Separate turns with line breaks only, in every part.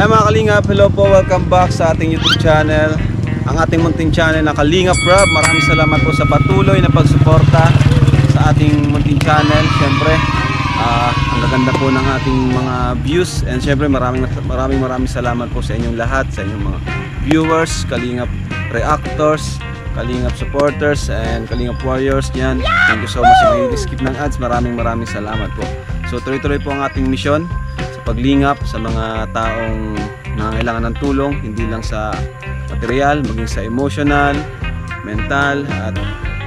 Hi mga Kalingap, hello po, welcome back sa ating YouTube channel. Ang ating munting channel na Kalingap Rob. Maraming salamat po sa patuloy na pagsuporta sa ating munting channel. Siyempre, ang gaganda po ng ating mga views. And siyempre maraming salamat po sa inyong lahat, sa inyong mga viewers, Kalingap reactors, Kalingap supporters, and Kalingap warriors. Yan, thank you so much sa mga skip ng ads. Maraming salamat po. So tuloy-tuloy po ang ating misyon paglingap sa mga taong nangangailangan ng tulong, hindi lang sa material, maging sa emotional, mental, at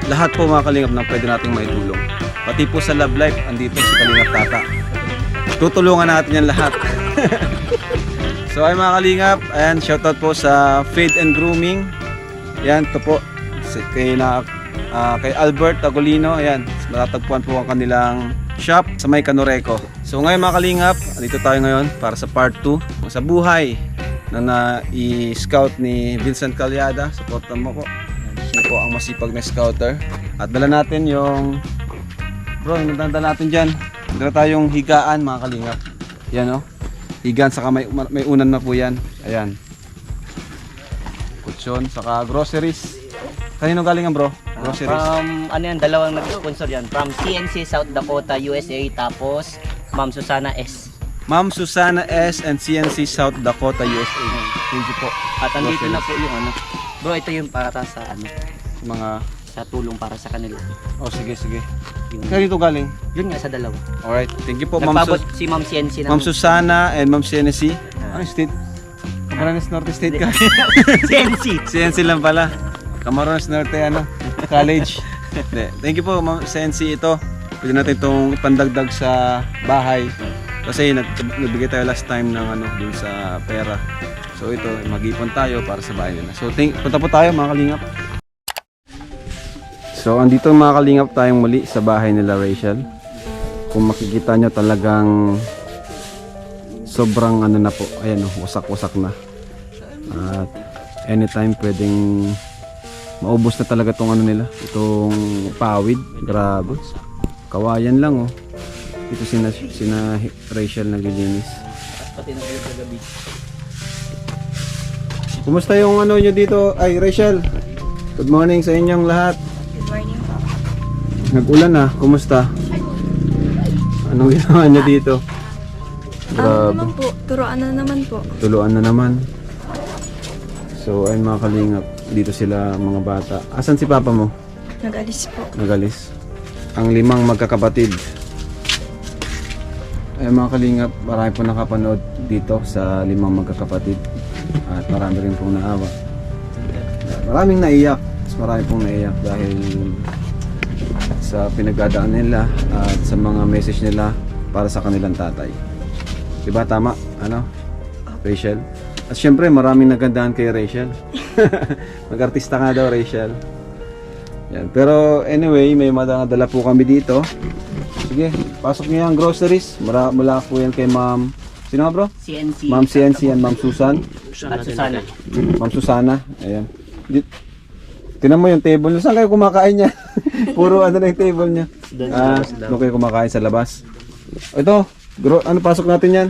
lahat po mga Kalingap na pwede nating maitulong. Pati po sa love life, andito si Kalingap Tata. Tutulungan natin yan lahat. So ay mga Kalingap, ayan, shoutout po sa Fade and Grooming. Yan, ito po kay Albert Tagolino. Ayan, matatagpuan po ang kanilang shop sa may Canoreco. So ngayon mga Kalingap, dito tayo ngayon para sa part 2 sa buhay na na-i-scout ni Vincent Calyada. Supportan mo ko. Siya po ang masipag na scouter. At dala natin yung dala natin dyan. Dala tayong higaan mga Kalingap. Yan o. Higaan, saka may unan na po yan. Ayan. Kutsyon, saka groceries. Kanino galing ang bro? Groceries.
From ano yan, dalawang nag-sponsor yan. From CNC South Dakota, USA. Tapos Ma'am Susana S.
Ma'am Susana S and CNC South Dakota, USA. Thank you po.
At andito na po yung ano. Bro, ito yung para sa ano,
Mga
sa tulong para sa kanila.
oh sige. Kanino galing?
Yun nga sa dalawa.
Alright, thank you po Ma'am
Nagpabot si Ma'am CNC ng
Ma'am Susana and Ma'am CNC. Ano state? Camarines Norte State ka.
CNC.
CNC lang pala. Camarines Norte College. Thank you po Ma'am CNC ito. Pwede natin itong ipandagdag sa bahay. Kasi nagbigay tayo last time ng dun sa pera. So ito, mag-ipon tayo para sa bahay nila. So punta po tayo mga Kalingap. So andito mga Kalingap tayong muli sa bahay nila Rachel. Kung makikita nyo talagang sobrang na po. Ayan wasak-wasak na. At anytime pwedeng maubos na talaga itong nila. Itong pawid. Grabe. Kawayan lang Ito sina Rachel naglilinis.
Pati na kayo sa gabi.
Kumusta yung nyo dito? Ay Rachel, good morning sa inyong lahat.
Good morning po.
Nag-ulan kumusta? Anong ginawa nyo dito? Grabe.
Naman po, turuan na naman po.
Tuluan na naman. So ayun mga Kalingap, dito sila mga bata. Asan si papa mo?
Nag-alis po.
Nagalis. Ang 5 magkakapatid. Ay mga Kalingap, marami po nakapanood dito sa 5 magkakapatid. At marami rin pong naawa. Maraming naiyak. Marami pong naiyak dahil sa pinagdadaan nila at sa mga message nila para sa kanilang tatay. Diba tama? Rachel? At syempre maraming nagandahan kay Rachel. Mag-artista nga daw Rachel. Yan. Pero anyway, may madala po kami dito. Sige, pasok niyo yung groceries. Mula po yan kay Ma'am. Sino nga bro?
CNC.
Ma'am CNC and Ma'am Susan.
At Susana.
Ma'am Susana. Ayan. Tinan mo yung table niya. Saan kayo kumakain niya? Puro na yung table niya. Doon kayo kumakain sa labas. Ito, pasok natin yan.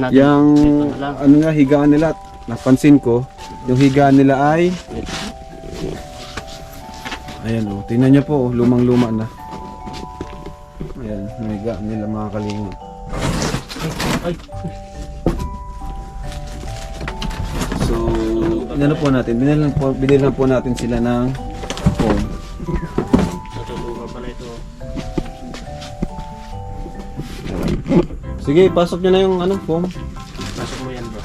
Yung nga, higaan nila. Napansin ko, yung higaan nila ay ayan tingnan nyo po lumang-luma na. Ayan, higaan nila mga Kalingap. So, po natin, binili po natin sila ng foam. Sige, pasok nyo na yung foam.
Pasok mo yan bro.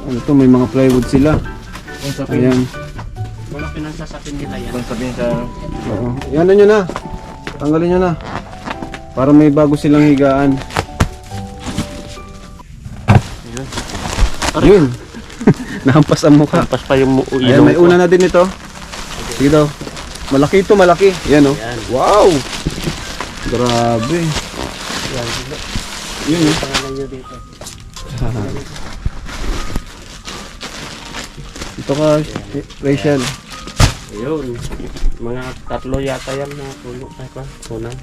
Ito, may mga plywood sila. Ayan.
Wala pinansasapin nila yan.
Oo. Yan nyo na. Tanggalin nyo na. Para may bago silang higaan. Yun. Nahampas ang mukha.
Tapos pa yung
Ayan, may una na din ito. Sige daw. Malaki ito, malaki. Yan Wow! Grabe. Yun
pangalan nyo dito.
Ito ka, Rachel.
Ayun. Mga 3 yata yan na puno. Ay pa, punan.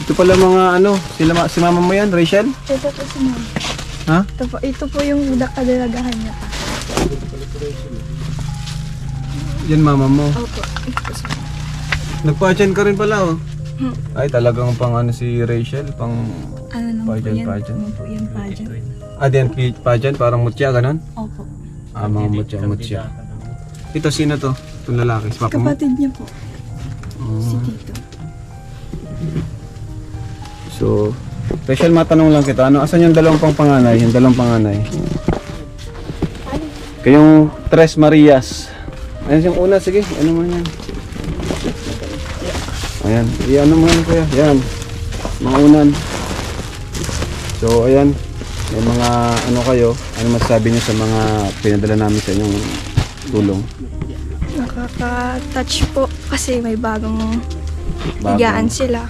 Ito pala mga ano, si mama mo yan, Rachel?
Ito po si Ma'am.
Ha?
Ito po yung kadalagahan niya pa.
Yan mama mo.
Opo. Ito po si Ma'am.
Nagpa-dyan ka rin pala oh.
Hmm.
Ay talagang pang ano si Rachel, pang
Ano naman po yan?
Pageant.
Ano po yan, pageant.
Diyan pageant, parang mutya ganun?
Opo.
Mga mutya. Ito sino to? Itong lalaki, si papa mo?
Kapatid niya po.
Oh.
Si Tito.
So, Rachel, matanong lang kita, ano, asan yung dalawang pang panganay? Yung dalawang panganay. Kayong Tres Marias. Ayan yung una, sige, ano mo yan? Ayan, ano mo yan kuya? Yan, mga unan. So, ayan, may mga ano kayo, ano masasabi niyo sa mga pinadala namin sa inyong tulong?
Nakaka-touch po kasi may bagong higaan sila.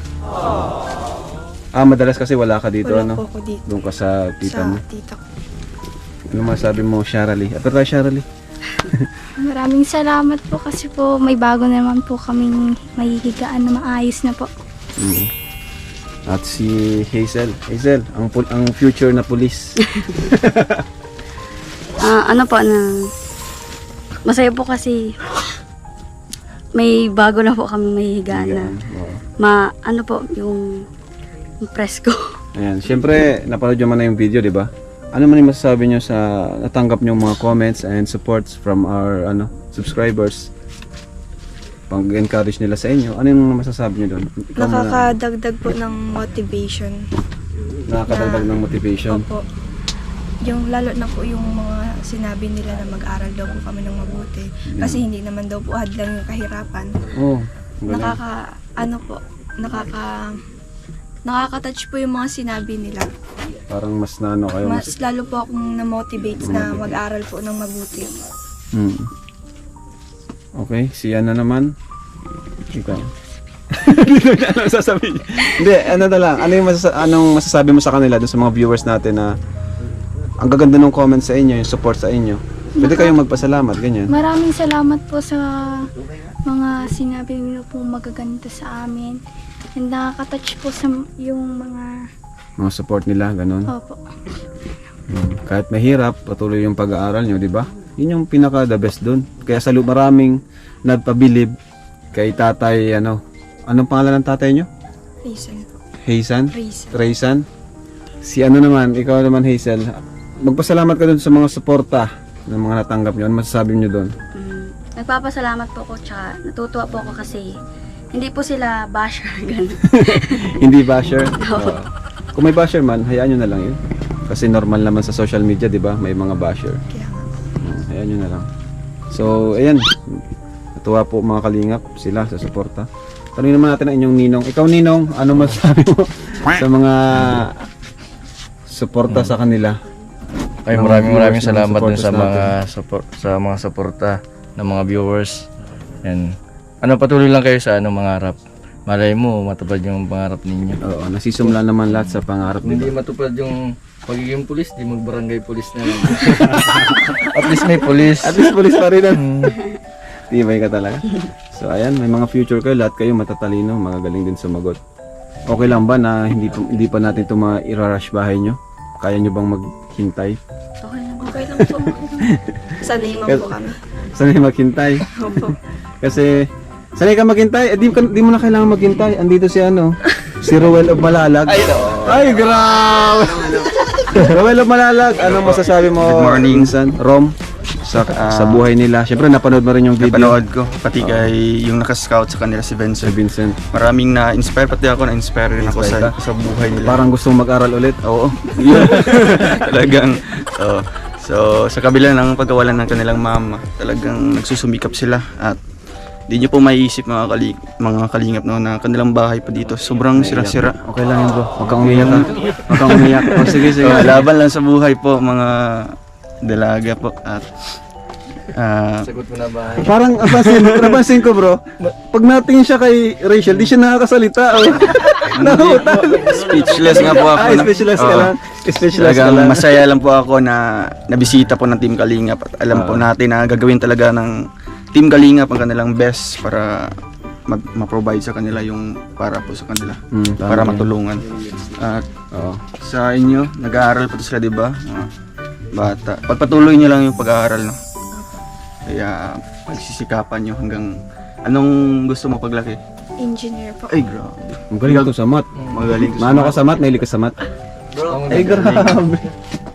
Madalas kasi wala ka dito,
Wala
ano?
po ako dito.
Doon ka sa tita
Sa
mo.
tita ko.
Ano masasabi mo, Sharalee? Ato tayo, Sharalee.
Maraming salamat po kasi po may bago naman po kaming mahihigaan na maayos na po.
Mm. At si Hazel. Hazel, ang future na pulis.
Ano po na masaya po kasi may bago na po kami mahihigaan na
Oo.
ano po yung presko.
Ayan, syempre, napanood nyo man na yung video, di ba? Ano man yung masasabi nyo sa natanggap nyo mga comments and supports from our subscribers? Pag-encourage nila sa inyo, ano yung masasabi nyo doon? Ikaw muna.
Nakakadagdag po ng motivation.
Nakakadagdag ng motivation.
Opo. Yung lalo na po yung mga sinabi nila na mag-aral daw po kami ng mabuti. Kasi hindi naman daw po hadlang yung kahirapan.
Oo. Galing.
Nakaka-touch po yung mga sinabi nila.
Parang mas naano kayo.
Mas lalo po akong na-motivate na mag-aral po ng mabuti.
Hmm. Okay, siya na naman. Ikaw. Dito na ano sasabihin. Hindi, ano na lang. Anong masasabi mo sa kanila dun sa mga viewers natin na ang gaganda ng comments sa inyo, yung support sa inyo. Pwede kayong magpasalamat, ganyan.
Maraming salamat po sa mga sinabi niyo po magaganda sa amin. And nakaka-touch po sa yung mga
Mga support nila, ganun.
opo.
Kahit mahirap, patuloy yung pag-aaral nyo, di ba? Yun yung pinaka the best dun. Kaya sa maraming nagpabilib kay tatay, anong pangalan ng tatay nyo?
Reason po.
Hazen?
Reason.
Raysan? Si ikaw naman Hazel, magpasalamat ka dun sa mga suporta ng mga natanggap nyo. Ano masasabi nyo dun?
Nagpapasalamat po ako tsaka natutuwa po ako kasi hindi po sila basher ganun.
Hindi basher? Kung may basher man, hayaan nyo na lang yun. Kasi normal naman sa social media, di ba? May mga basher.
Kaya nga.
Hayaan nyo na lang. So, ayan. Natuwa po mga kalingap sila sa suporta. Tanungin naman natin ang inyong ninong. Ikaw ninong, ano masasabi mo sa mga suporta sa kanila?
Ay,
Ng
maraming
viewers, ng
salamat dun sa
supporters
mga mga suporta ng mga viewers. And patuloy lang kayo sa mangarap. Malay mo, matupad yung pangarap ninyo.
Oo, nasisumla naman lahat sa pangarap
Hindi
nila.
matupad yung pagiging pulis, di mag-barangay pulis na lang. At least may pulis.
At least police pa rin. Tibay ka talaga. So ayan, may mga future kayo. Lahat kayo matatalino, magagaling din sumagot. Okay lang ba na hindi pa natin ito ma-rush bahay nyo? Kaya nyo bang maghintay?
Okay lang.
Okay lang po. Sanay man po kami.
Sanay maghintay.
Opo.
Kasi sanay ka maghintay, di mo na kailangan maghintay. Andito si Roel of Malalag. Ay, grabe! Roel of Malalag, anong masasabi mo?
Good morning.
Insan? Rom? Sa buhay nila. Siyempre, napanood mo rin yung video.
Napanood ko, pati kay yung nakascout sa kanila si
Si
Vincent.
Vincent.
Maraming na-inspire, pati ako na-inspire rin ako
Inspire
sa buhay nila.
Parang gustong mag-aral ulit. Oo.
Talagang, so sa kabila ng pagkawalan ng kanilang mama, talagang nagsusumikap sila at di nyo po maiisip mga kalingap no, na kanilang bahay pa dito. Sobrang sira-sira.
Okay lang yun bro. Huwag kang umiyak ha. Huwag kang umiyak. Oh, sige.
Laban lang sa buhay po mga dalaga po at
Sagot mo na ba?
Parang napansin ko bro, pag natingin siya kay Rachel, di siya nakakasalita. Oh. Nakutan.
speechless nga po ako.
Ay, speechless ka
Oo.
lang. Speechless ka
Talagang
lang.
masaya lang po ako na nabisita po ng Team Kalingap at alam po natin na gagawin talaga ng Team Kalingap ang kanilang best para ma-provide sa kanila yung para po sa kanila.
Tama
Para
yan.
matulungan. At
Oo.
sa inyo, nag-aaral pa to sila, di ba? Mga bata. Pagpatuloy nyo lang yung pag-aaral, no? Kaya pagsisikapan nyo hanggang anong gusto mo paglaki?
Engineer po.
Ay, grabe.
Magaling to sa mat.
Magaling.
Maano ka sa mat? Mahilig ka sa mat?
Bro,
Ay, grabe.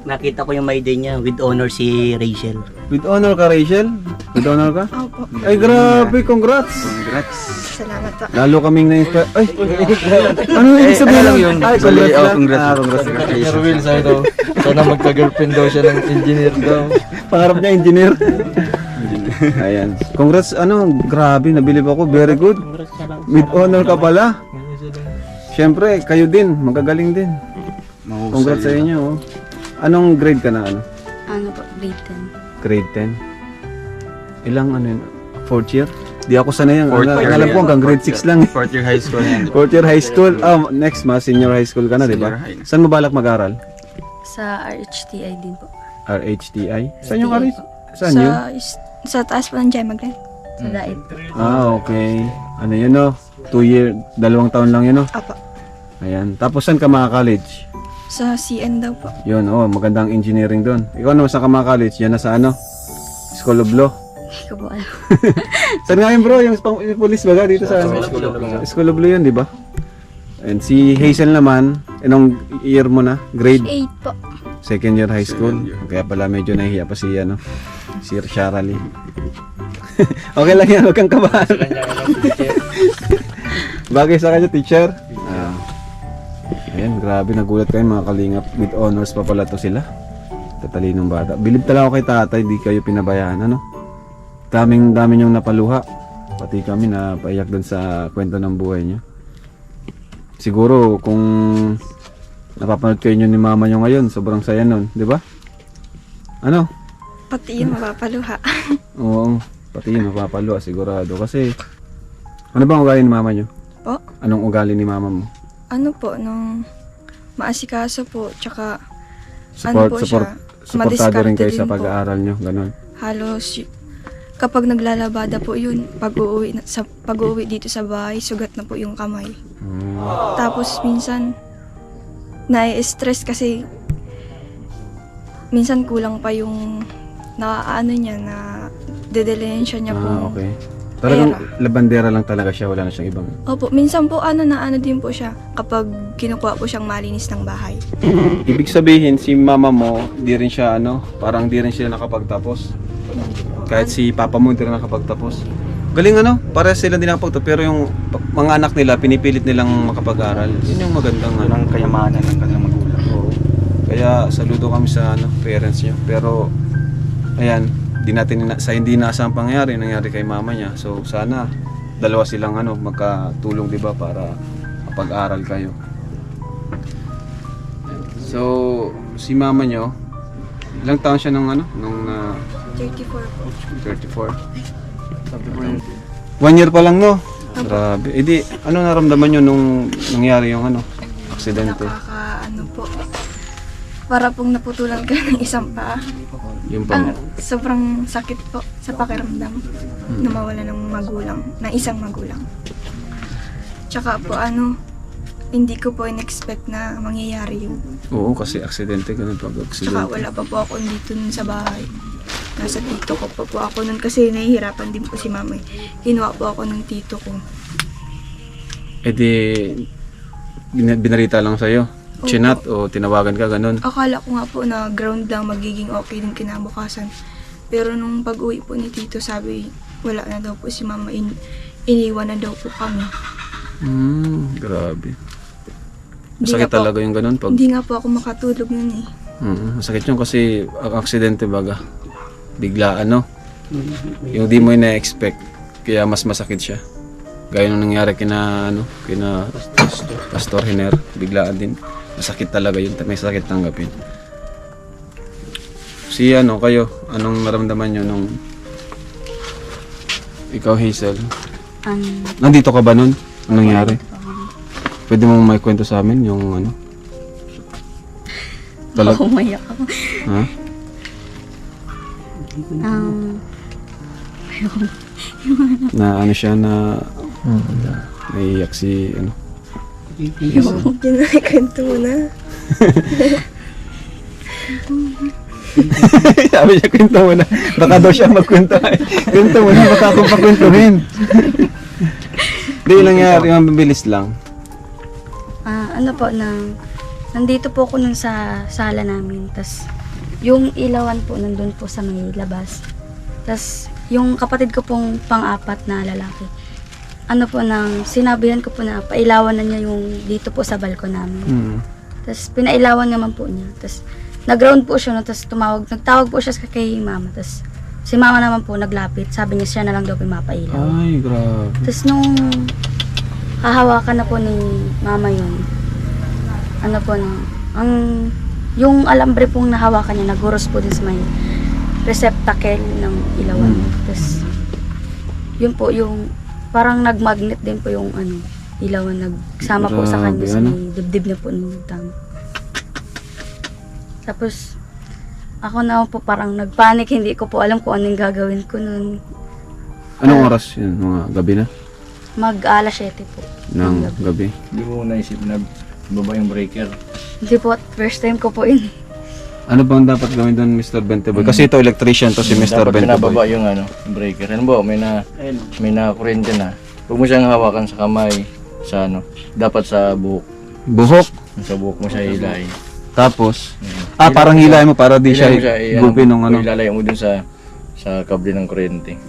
nakita ko yung may day niya with honor si Rachel.
With honor ka, Rachel? With honor ka?
Opo.
Ay, grabe. Congrats.
Congrats.
Salamat po.
Lalo kaming na-inspire. Ay! Ano yung ibig sabihin
ano
lang
yun?
Ay,
Bali,
congrats lang.
congrats.
Congrats.
Engineer Will, sabi daw, sana magka-girlfriend daw siya ng engineer daw.
Pangarap niya, engineer. Ayan. Congrats, grabe, nabilib ako. Very good. With honor ka pala. Siyempre, kayo din, magagaling din.
Mahusay
Congrats sa
yun.
inyo. Oh. Anong grade ka na?
Ano po, grade
Grade 10. Ilang yun? Fourth year? Di ako sanay yan.
Fourth year
Alam ko
yan.
hanggang grade 6 lang.
Fourth year high school yan.
Fourth year high school. Next senior high school ka na, di ba?
Senior high.
Saan mo balak mag-aral?
Sa RHTI din po.
RHTI? Saan yung RHTI? Saan
Sa,
yun?
sa taas po ng Jemaglan.
Sa Daet.
Okay. Ano yun, no? 2 year, 2 taon lang yun, no?
Apo.
Ayan. Tapos saan ka college?
Sa CN daw po.
Yun, magandang engineering doon. Ikaw naman saan ka college? Yan na sa School of Law.
Hindi ko po alam.
Saan nga yun, bro? Yung police baga dito sa School of Law yun, di ba? And si Hazel naman, anong year mo na? Grade
8 po.
second year high school. Kaya pala medyo nahihiya pa si Sharalee. Okay lang yan, huwag kang kabahan. Bagay sa kanya, teacher. Ayan, grabe, nagulat kayo mga kalingap. With honors pa pala to sila. Tatalinong bata. Bilib talaga ako kay tatay, di kayo pinabayaan, Daming yung napaluha. Pati kami na paiyak dun sa kwento ng buhay niyo. Siguro kung napapanood kayo ni mama niyo ngayon, sobrang saya nun, di ba? Ano?
Pati yung mapapaluha.
Oo, pati yun napapaluha sigurado. Kasi, ano bang ugali ni mama niyo?
Po?
Anong ugali ni mama mo?
Ano po, nung maasikaso po, tsaka
Supportado
madiskarte
rin kayo
din
sa
po.
pag-aaral niyo, ganun.
Halos kapag naglalabada po yun, pag-uwi dito sa bahay, sugat na po yung kamay. Tapos minsan, nai-stress kasi minsan kulang pa yung niya na dedelinsya niya po.
Okay. Talagang labandera lang talaga siya, wala na siyang ibang.
Opo, minsan po din po siya kapag kinukuha po siyang malinis ng bahay.
Ibig sabihin, si mama mo, di rin siya parang di rin sila nakapagtapos. Kahit si papa mo, di rin nakapagtapos. Galing para sila din nakapagtapos, pero yung mga anak nila, pinipilit nilang makapag-aral. Yun yung magandang
Ang kayamanan ng kanilang magulang.
Oo. Kaya saludo kami sa parents niyo. Pero ayan, hindi inaasang pangyari nangyari kay mama niya. So sana dalawa silang magkatulong, 'di ba, para mapag-aral kayo. So si mama niyo, ilang taon siya nung
34 po.
34. 1 year pa lang, no? Grabe. Edi, ano naramdaman niyo nung nangyari yung aksidente?
Po. Para pong naputulan ka ng isang paa.
Yung pang
Sobrang sakit po sa pakiramdam na mawala ng isang magulang. Tsaka po hindi ko po in-expect na mangyayari yun.
Oo, kasi aksidente, ganun pag
Tsaka
aksidente.
wala pa po ako dito nun sa bahay. Nasa tito ko pa po ako nun kasi nahihirapan din po si mama. Kinuha po ako ng tito ko.
Edi, binarita lang sa'yo?
Opo.
Chinat o tinawagan ka, ganun?
Akala ko nga po na ground lang magiging okay din kinabukasan. Pero nung pag-uwi po ni tito, sabi wala na daw po si mama. Iniwan na daw po kami.
Grabe.
Hindi
Masakit
nga po-
talaga yung ganun pag...
Hindi nga po ako makatulog nun eh.
Masakit yun kasi ang aksidente baga. Biglaan, no? Yung di mo na-expect. Kaya mas masakit siya. Gaya nung nangyari kina Pastor Hiner. Biglaan din. Masakit talaga yun. May sakit tanggapin. Si kayo, anong naramdaman nyo nung ikaw, Hazel? Nandito ka ba nun? Anong nangyari? Pwede mo may kwento sa amin yung
Umayak ako.
Ha?
Um,
Na siya na Naiiyak si ano.
Kinakanta mo na.
Sabi niya, kwento mo na. Baka daw siya magkwento. Kwento mo na, baka akong pakwentuhin. Hindi, nangyari, mabilis lang.
Ano po, nandito po ako nun sa sala namin. Tas yung ilawan po nandun po sa may labas. Tas yung kapatid ko pong pang-apat na lalaki, ano po, sinabihan ko po na pailawan na niya yung dito po sa balkon namin. Tas pinailawan naman po niya. Tas nag-ground po siya, no? Tas nagtawag po siya kay mama. Tas si mama naman po naglapit. Sabi niya siya na lang daw pinapailaw.
Ay, grabe.
Tapos nung hahawakan na po ni mama yun, ano po yung alambre pong nahawakan niya, naguros po din sa may receptacle ng ilawan. Tapos yun po, yung parang nagmagnet din po yung ilawan, nagsama po sa kanya sa may dibdib na po ng tama. Tapos ako na po parang nagpanik, hindi ko po alam kung anong gagawin ko nun.
Anong oras yun? Mga gabi na?
Mag-alas 7 po.
Ng gabi.
Hindi mo naisip na baba yung breaker.
Hindi po, first time ko po yun.
Ano bang dapat gawin doon, Mr. Benteboy? Kasi ito, electrician to si Mr.
Dapat pinababa
Benteboy.
yung yung breaker. Ano ba, may na kuryente na. Huwag mo siyang hawakan sa kamay, sa dapat sa buhok.
Buhok.
Sa buhok mo siya ilay.
Tapos, parang hilahin mo para di siya gupin ng ano.
Ilalayo mo dun sa kable ng kuryente.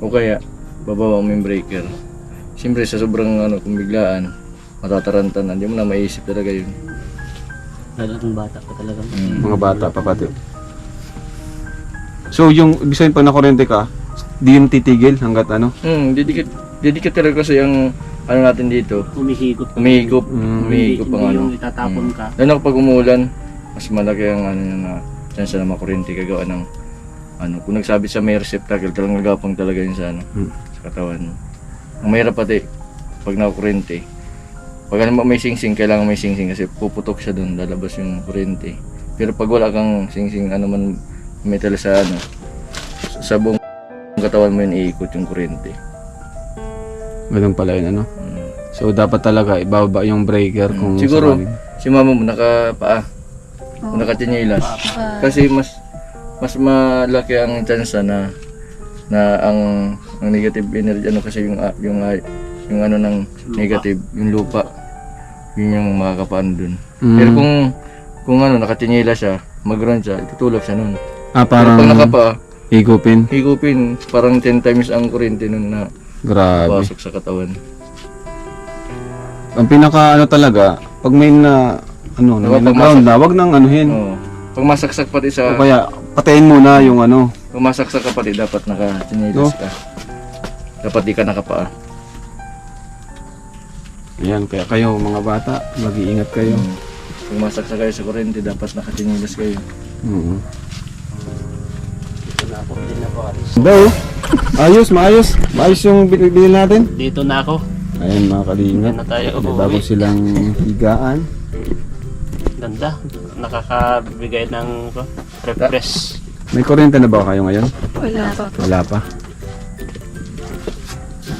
O kaya, bababa mo yung breaker. Siyempre, sa sobrang kung biglaan, matatarantan, hindi mo na maisip talaga yun.
Lalo ng bata pa talaga.
Mga bata pa pati. So, yung ibig sabihin pag nakuryente ka, di yun titigil hanggat ano?
Didikit talaga kasi yung natin dito.
Umihigop.
Umihigop ang
Yung itatapon ka.
Lalo kapag umulan, mas malaki ang na chance na makuryente kagawa ng kung nagsabi sa may receptacle, talagang nagapang talaga yun sa sa katawan mo. Ang mahirap pati pag nakuryente, pag may singsing, kailangan may singsing kasi puputok siya doon, lalabas yung kuryente. Pero pag wala kang singsing, man metal sa buong katawan mo yun, iikot yung kuryente.
Ganun pala yun, ano? So, dapat talaga ibaba yung breaker kung
Siguro,
sakaling.
si mama mo nakapaa, nakatinyilas. Kasi mas malaki ang chance na ang negative energy, kasi yung ng negative, yung lupa, yun yung makakapaan dun. Pero kung nakatinyilas siya, mag-ground siya, itutulak siya nun. Pero
Parang
pag nakapa,
higupin.
parang 10 times ang kuryente nun na
Grabe.
pasok sa katawan.
Ang pinaka talaga, pag may na may ground na, wag nang anuhin.
Oo. Pag masaksak pati
O kaya, patayin muna yung
pag masaksak ka pati, dapat nakatinyilas ka. Dapat di ka nakapaa.
Ayan, kaya kayo mga bata, mag-iingat kayo.
Kung masaksak kayo sa kuryente, dapat nakatinilas kayo.
Daw, maayos yung binili natin.
Dito na ako.
Ayan mga kalingap,
Yan na tayo.
may bago silang higaan.
Ganda. Nakakabigay ng refresh.
May kuryente na ba kayo ngayon?
Wala pa.
Wala pa.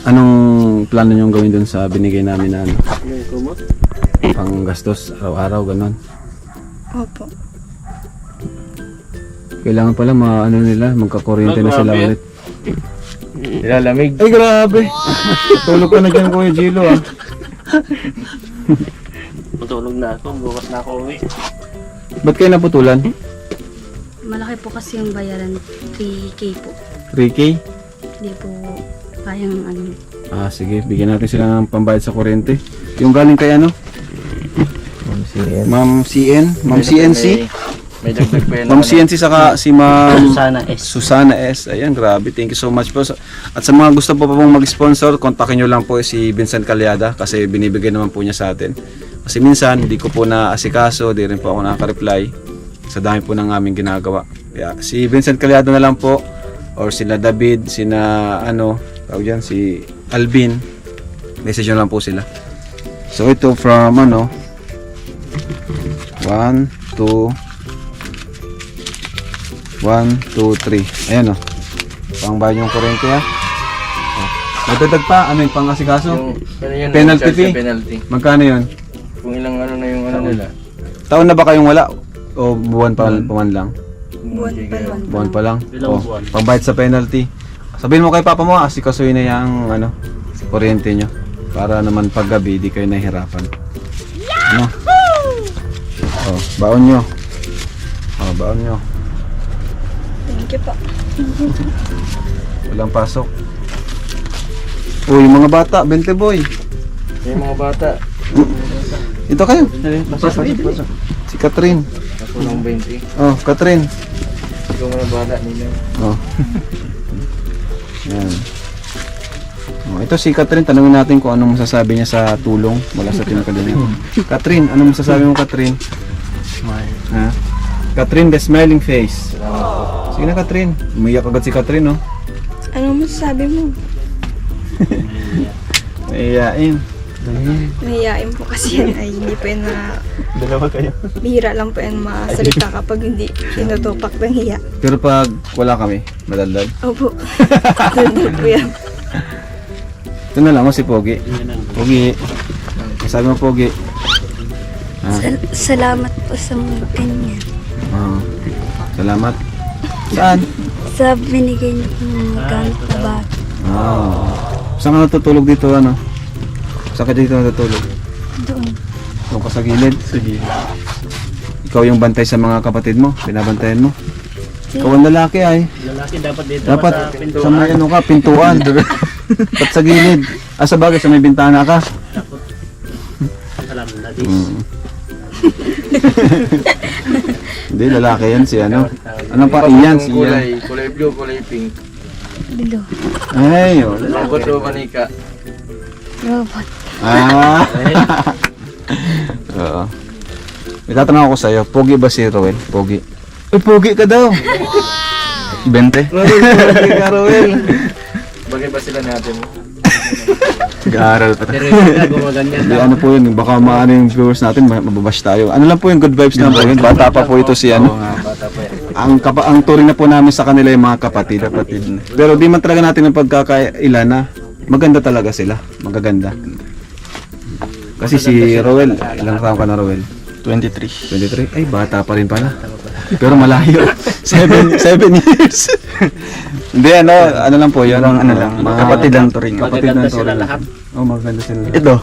Anong plano nyo gawin dun sa binigay namin na
Yung kumot.
pang gastos araw-araw, ganon?
Opo.
Kailangan pala magkakuryente na sila ulit.
Nilalamig.
Ay, grabe! Tulog ka na dyan, Kuya Gilo, ah.
Matulog na ako. Bukas na ako uwi.
Ba't kayo naputulan?
Malaki po kasi yung bayaran, 3K po.
3K?
Hindi po kayang
Sige, bigyan natin sila ng pambayad sa kuryente. Yung galing kay Ma'am CN? Ma'am CNC?
May dagdag pa yan.
Ma'am CNC saka si Ma'am
Susana S.
Susana S. Ayan, grabe. Thank you so much po. At sa mga gusto po pong mag-sponsor, kontakin nyo lang po si Vincent Calyada kasi binibigay naman po niya sa atin. Kasi minsan, hindi ko po na-asikaso, di rin po ako nakaka-reply sa dami po ng aming ginagawa. Kaya si Vincent Calyada na lang po or sila David, sina si Alvin. Message nyo lang po sila. So ito from 1, 2, 1, 2, 3. Ayan pangbayad yung kuryente ha. Nagdadag pa, ano yung pang-asikaso?
Yung, ano yun,
Penalty
yung charge
fee?
sa penalty.
Magkano yun?
Kung ilang ano na yung ano nila.
Taon na ba kayong wala? O buwan pa man lang?
Buwan pa lang.
Buwan pa lang? O, pangbayad sa penalty. Sabihin mo kay papa mo, asikasuhin na yung ano, kuryente nyo. Para naman paggabi, di kayo nahihirapan. Ano? O, baon nyo. O, baon nyo.
Thank you po.
Walang pasok. O, yung mga bata, 20 boy.
Yung mga bata,
Ito kayo. Pasok. Si Catherine.
ako ng 20.
Oh, Catherine.
Ikaw mga bata nila.
Oh. Yan. Oh, ito si Catherine, tanungin natin kung anong masasabi niya sa tulong mula sa Team Kalingap. Catherine, anong masasabi mo, Catherine?
Smile.
Ha? Catherine, the smiling face. Sige na, Catherine. Umiyak agad si Catherine, no?
Ano masasabi mo?
Naiyain.
Nahiyain po kasi yan ay hindi po yan na
Dalawa kayo.
bihira lang po yan masalita kapag hindi tinutupak ng hiya.
Pero pag wala kami, madaldal.
Opo. Daldal po yan.
Ito na lang, si Pogi. Pogi. Sabi mo, Pogi.
Salamat po sa mga ganyan.
Ah, salamat. Saan?
Sa binigay niyo po ng gamit na bata.
Ah. Saan ka natutulog dito, ano? Saan ka dito natutulog?
Doon.
Doon ka sa gilid? Sa gilid. Ikaw yung bantay sa mga kapatid mo? Binabantayan mo? Ikaw ang lalaki ay.
Lalaki dapat dito
Dapat sa may ano ka, pintuan. Dapat sa gilid. Ah, sa bagay, sa may bintana ka.
alam na this.
Hindi, lalaki yan si ano. Ano pa? Iyan, si Ian.
Kulay blue, kulay pink.
Bilo.
Ay, oh.
Robot o manika.
Robot.
Ah. Oo. May tatanong ako sa'yo, pogi ba si Roel? Pogi. Uy, pogi ka daw. 20. Pogi ka, Roel.
Bagay ba sila natin?
Nag-aaral pa.
Pero yung gumaganyan
Hindi, ano po yun, baka maano yung viewers natin, mababash tayo. Ano lang po yung good vibes lang po yun. Bata pa po ito si ano.
Bata pa yan.
Ang turing na po namin sa kanila yung mga kapatid. Pero di man talaga natin ang pagkakaila na maganda talaga sila. Magaganda. Kasi si Roel, ilang taon ka na, Roel?
23.
23? Ay, bata pa rin pala. Pero malayo. 7 years. Hindi, ano lang po yun.
Ano lang,
mga
kapatid lang to rin.
Kapatid
Magaganda
lang to
sila
rin.
lahat.
Oh, maganda sila.
Ito.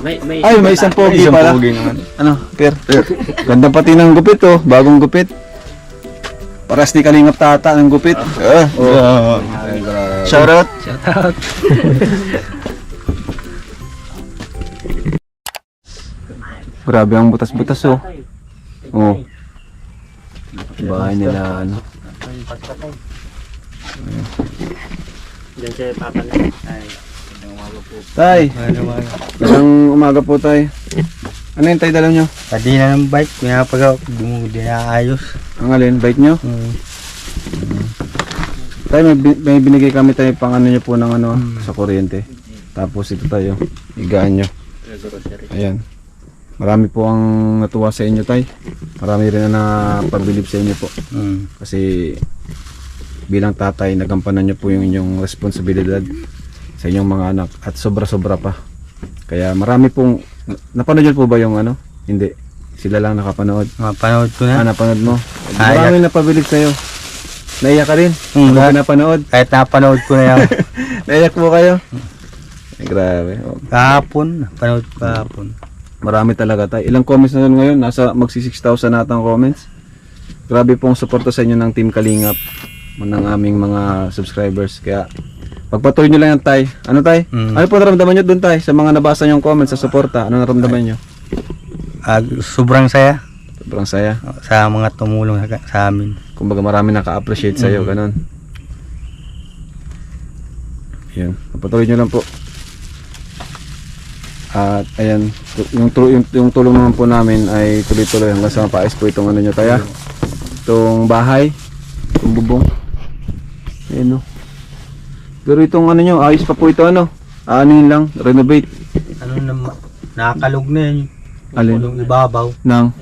Ay, may isang pogi
Isang
pala.
pogi naman.
Ano, Per? Ganda pati ng gupit, oh. Bagong gupit. Paras ni Kalingap Tata ng gupit. Oh.
Shoutout.
Grabe ang butas-butas, oh. Oh. Bahay nila, ano.
Diyan siya papa na. Ay.
Tay, isang umaga po, tay. Ano yung tay dala nyo?
Kadina ng bike, pinapagawa, di na ayos.
Ang alin, bike nyo? Tay, may binigay kami tayo pang ano nyo po ng ano, sa kuryente. Tapos ito tayo, igaan nyo. Ayan. Marami po ang natuwa sa inyo, tay. Marami rin na napabilib sa inyo po. Kasi bilang tatay, nagampanan nyo po yung inyong responsibilidad sa inyong mga anak. At sobra-sobra pa. Kaya marami pong... Napanood nyo po ba yung ano? Hindi. Sila lang nakapanood.
Mapanood ko
Ah,
na.
napanood mo?
Naiyak.
Marami napabilib sa'yo. Naiyak ka rin? Ano ba napanood?
Kahit napanood ko na yan.
Naiyak po kayo? Ay, grabe. Oh.
Kahapon, napanood ko kahapon.
Marami talaga tayo. Ilang comments na yun ngayon? Nasa magsi 6,000 natang comments. Grabe pong suporta sa inyo ng Team Kalingap, ng aming mga subscribers. Kaya pagpatuloy nyo lang yan, tay. Ano, tay? Ano po naramdaman nyo dun, tay? Sa mga nabasa nyong comments sa suporta, ano naramdaman nyo?
Sobrang saya
Sobrang saya.
sa mga tumulong sa amin.
Kumbaga marami naka-appreciate sa'yo, ganun. Ayan, pagpatuloy nyo lang po. At ayan, yung tulong naman po namin ay tuloy-tuloy hanggang sa mapaayos po itong ano nyo, tay, ah. Itong bahay, itong bubong. Ayan, no. Pero itong ano nyo, ayos pa po ito, ano? Anuhin lang, renovate.
Ano na, nakakalog na yan.
Alin?
Yung ibabaw.
Nang,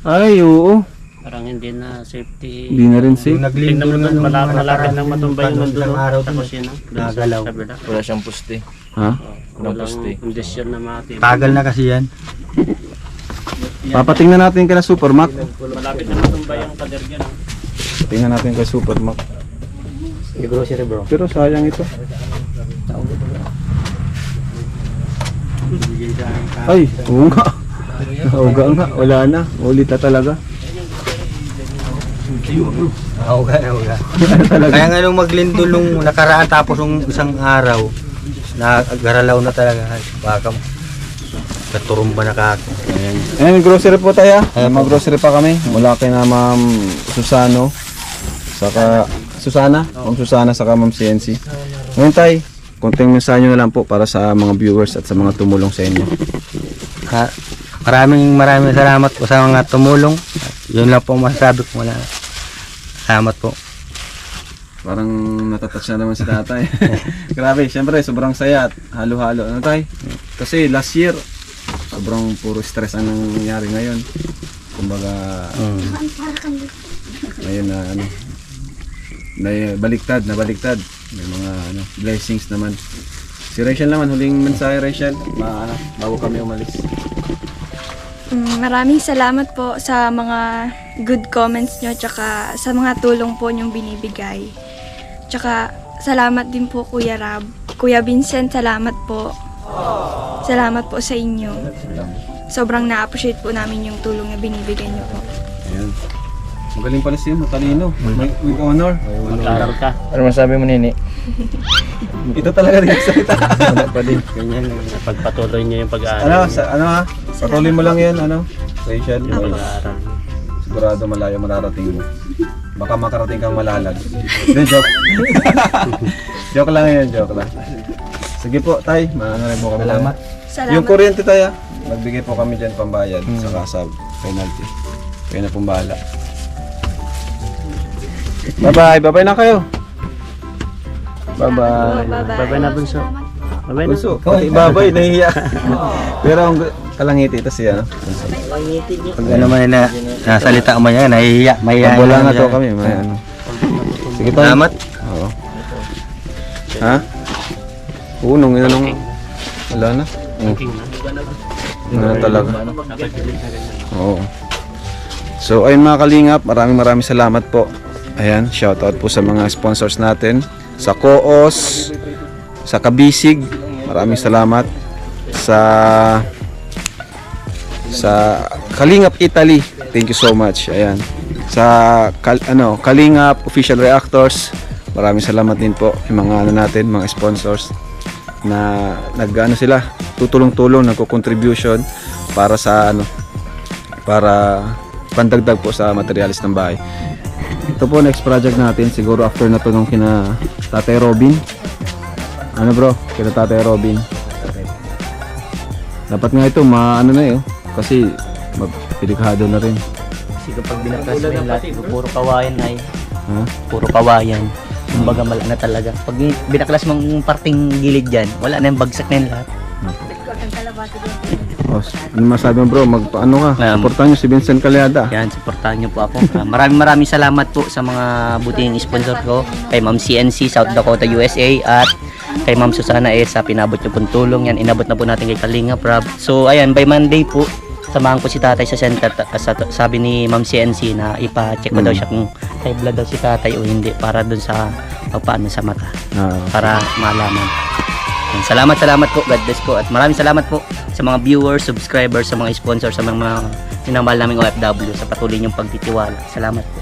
ay, oo.
Parang hindi na safety.
Hindi na rin safe.
Yung naglindo
Tingnan mo
na
malapit ng matumbay yung
isang araw
mundo. Tapos
doon.
yun,
Nagalaw.
sa kabila.
Wala siyang puste.
Ha?
Walang poste.
Kondisyon na mati.
Tagal na kasi yan.
Papatingnan natin kay Supermac.
Malapit na matumbay ang pader dyan.
Tingnan natin kay Supermac.
Yung grocery bro.
Pero sayang ito. Ay, oo nga. Oo nga, wala na. Ulit na talaga.
Nauga. Kaya nga nung maglindol nung nakaraan tapos nung isang araw, nagaralaw na talaga. Baka naturumba na kako.
Ayan, grocery po tayo. May grocery pa kami. Mula kay na Ma'am Susano. Saka Susana. Ma'am Susana saka Ma'am CNC. Ngayon tay, konting mensahe nyo na lang po para sa mga viewers at sa mga tumulong sa inyo.
Maraming salamat po sa mga tumulong. Yun lang po masasabi ko. Salamat po.
Parang natatouch na naman si tatay. Grabe, syempre sobrang saya at halo-halo. Ano tay? Kasi last year, sobrang puro stress ang nangyari ngayon. Kumbaga, ngayon na ano, baliktad. May mga blessings naman. Si Rachel naman, huling mensahe Rachel, bago kami umalis.
Maraming salamat po sa mga good comments nyo tsaka sa mga tulong po nyong binibigay. Tsaka salamat din po Kuya Rab. Kuya Vincent, salamat po. Salamat po sa inyo. Sobrang na-appreciate po namin yung tulong na binibigay nyo po.
Ayan. Magaling pala siya, matalino. With honor.
Mag-aral ka.
Ano masabi mo, Nini?
Ito talaga rin salita.
Wala pa din.
Ganyan, pagpatuloy niyo yung pag-aaral.
Patuloy mo lang yan, Rachel.
Pag-aaral.
Sigurado malayo mararating mo. Baka makarating kang malalag. Hindi, joke. Joke lang yan, joke lang. Sige po, tay. Maano rin po kami.
Salamat.
Salamat.
Yung kuryente tayo, magbigay po kami dyan pambayad saka sa penalty. Kayo na pong bahala. Bye-bye. Bye-bye na kayo. Bye-bye.
Bye-bye na bunso. Bye-bye na.
Bunso. Bye-bye. Nahihiya. Pero ang kalangiti ito siya. Bunso.
Pag ano man na nasalita mo yan, nahihiya.
Wala nga to kami. May ano. Sige tayo.
Salamat.
Oo. Ha? Oo, nung inanong. Wala na. Wala na talaga. Oo. So ayun mga kalingap, maraming salamat po. Ayan, shoutout po sa mga sponsors natin. Sa Koos, sa Kabisig, maraming salamat. Sa Kalingap Italy, thank you so much. Ayan. Sa Kalingap Official Reactors, maraming salamat din po yung mga natin, mga sponsors na sila, tutulong-tulong, nagko-contribution para sa para pandagdag po sa materialis ng bahay. Ito po next project natin, siguro after na to nung kina Tatay Robin. Ano bro, kina Tatay Robin. Dapat nga ito kasi pilikado na rin.
Kasi kapag binaklas mo yung lahat, puro kawayan ay.
Ha?
Puro kawayan. Kumbaga wala na talaga. Pag binaklas mo yung parting gilid dyan, wala na yung bagsak na yung lahat.
Ano masabi mo bro, supportahan nyo si Vincent Calyada.
Yan, supportahan nyo po ako. Maraming salamat po sa mga buting sponsor ko. Kay Ma'am CNC, South Dakota, USA. At kay Ma'am Susana sa pinabot nyo pong tulong. Yan, inabot na po natin kay Kalingap Rob. So ayan, by Monday po, samahan ko si tatay sa center. Sabi ni Ma'am CNC na ipa-check ko daw siya kung high blood daw si tatay o hindi, para dun sa pagpaano sa mata. Para malaman. Salamat po, God bless po, at maraming salamat po sa mga viewers, subscribers, sa mga sponsors, sa mga minamahal naming OFW sa patuloy niyong pagtitiwala. Salamat po.